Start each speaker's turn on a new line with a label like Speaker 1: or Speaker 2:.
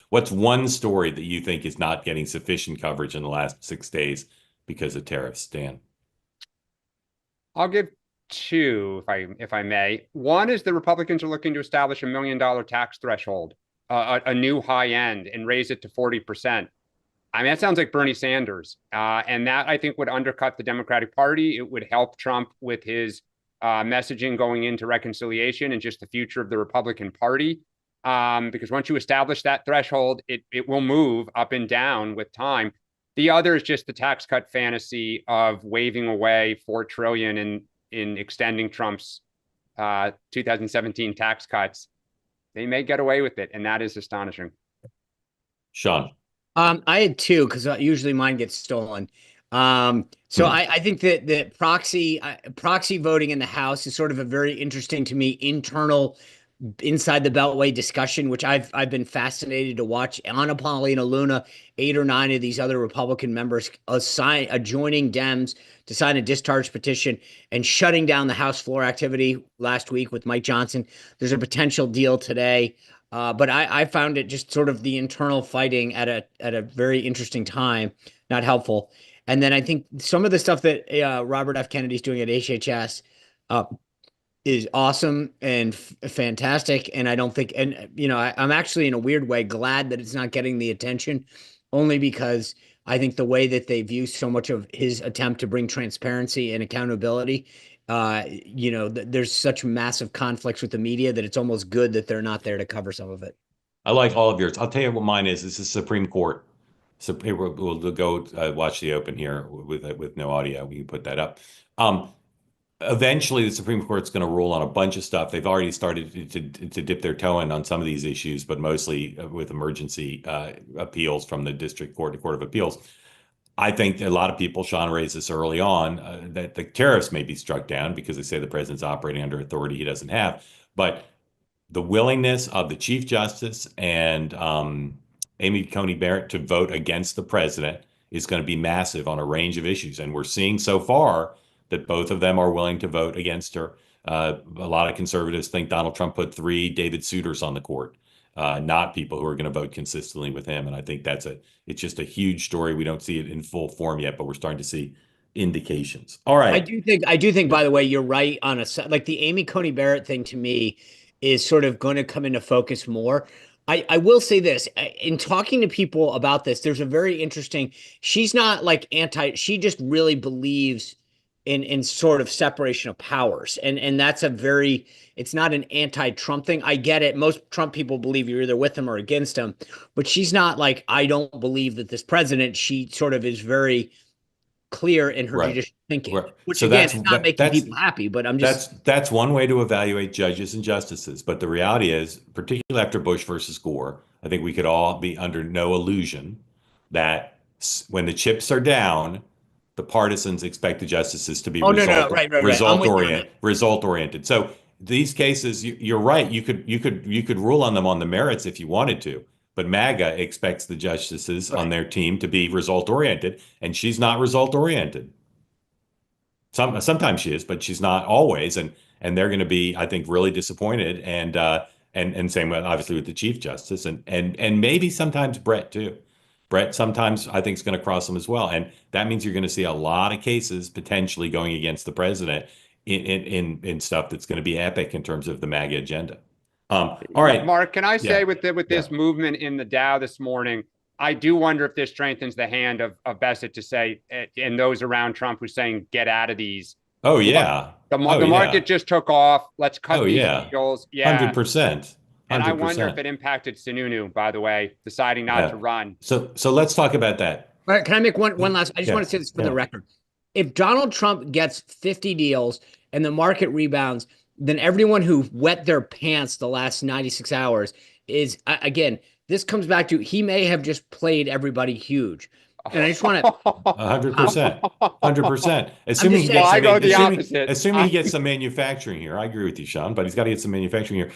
Speaker 1: What's one story that you think is not getting sufficient coverage in the last 6 days because of tariffs, Dan?
Speaker 2: I'll give two, if I may. One is the Republicans are looking to establish $1 million tax threshold, a new high end, and raise it to 40%. I mean, that sounds like Bernie Sanders, and that I think would undercut the Democratic Party. It would help Trump with his messaging going into reconciliation and just the future of the Republican Party. Because once you establish that threshold, it will move up and down with time. The other is just the tax cut fantasy of waving away 4 trillion in extending Trump's 2017 tax cuts. They may get away with it, and that is astonishing.
Speaker 1: Sean.
Speaker 3: I had two because usually mine gets stolen. So I think that the proxy voting in the House is sort of a very interesting to me internal inside the Beltway discussion, which I've been fascinated to watch. Anna Paulina Luna, 8 or 9 of these other Republican members joining Dems to sign a discharge petition and shutting down the House floor activity last week with Mike Johnson. There's a potential deal today. But I found it just sort of the internal fighting at a very interesting time, not helpful. And then I think some of the stuff that Robert F. Kennedy's doing at HHS is awesome and fantastic. And I don't think, and I'm actually in a weird way glad that it's not getting the attention, only because I think the way that they view so much of his attempt to bring transparency and accountability, there's such massive conflicts with the media that it's almost good that they're not there to cover some of it.
Speaker 1: I like all of yours. I'll tell you what mine is. This is Supreme Court. So we'll go watch the open here with no audio. We can put that up. Eventually, the Supreme Court's going to rule on a bunch of stuff. They've already started to dip their toe in on some of these issues, but mostly with emergency appeals from the district court to Court of Appeals. I think a lot of people, Sean raised this early on, that the tariffs may be struck down because they say the president's operating under authority he doesn't have. But the willingness of the Chief Justice and Amy Coney Barrett to vote against the president is going to be massive on a range of issues. And we're seeing so far that both of them are willing to vote against her. A lot of conservatives think Donald Trump put 3 David Souters on the court, not people who are going to vote consistently with him. And I think it's just a huge story. We don't see it in full form yet, but we're starting to see indications. All right.
Speaker 3: I do think, by the way, you're right on like the Amy Coney Barrett thing to me is sort of going to come into focus more. I will say this, in talking to people about this, there's a very interesting, she's not like she just really believes in sort of separation of powers. And that's it's not an anti-Trump thing. I get it. Most Trump people believe you're either with him or against him, but she's not like, I don't believe that this president, she sort of is very clear in her judicial thinking, which so again, is not making people happy, but
Speaker 1: that's one way to evaluate judges and justices. But the reality is, particularly after Bush versus Gore, I think we could all be under no illusion that when the chips are down, the partisans expect the justices to be result oriented. So these cases, you're right. You could rule on them on the merits if you wanted to, but MAGA expects the justices on their team to be result oriented, and she's not result oriented. Sometimes she is, but she's not always, and they're going to be, I think, really disappointed. And same with, obviously, with the Chief Justice and maybe sometimes Brett too. Brett sometimes I think is going to cross them as well. And that means you're going to see a lot of cases potentially going against the president in stuff that's going to be epic in terms of the MAGA agenda. All right.
Speaker 2: Mark, can I say with this movement in the Dow this morning, I do wonder if this strengthens the hand of Bassett to say, and those around Trump who's saying, get out of these.
Speaker 1: Oh, yeah.
Speaker 2: The market just took off. Let's cut these deals. Yeah.
Speaker 1: 100%.
Speaker 2: And I wonder if it impacted Sununu, by the way, deciding not to run.
Speaker 1: So let's talk about that.
Speaker 3: All right, can I make one last? I just want to say this for the record. If Donald Trump gets 50 deals and the market rebounds, then everyone who wet their pants the last 96 hours is, again, this comes back to he may have just played everybody huge. And I just want to
Speaker 1: 100%, 100%. Assuming he gets some manufacturing here, I agree with you, Sean. But he's got to get some manufacturing here.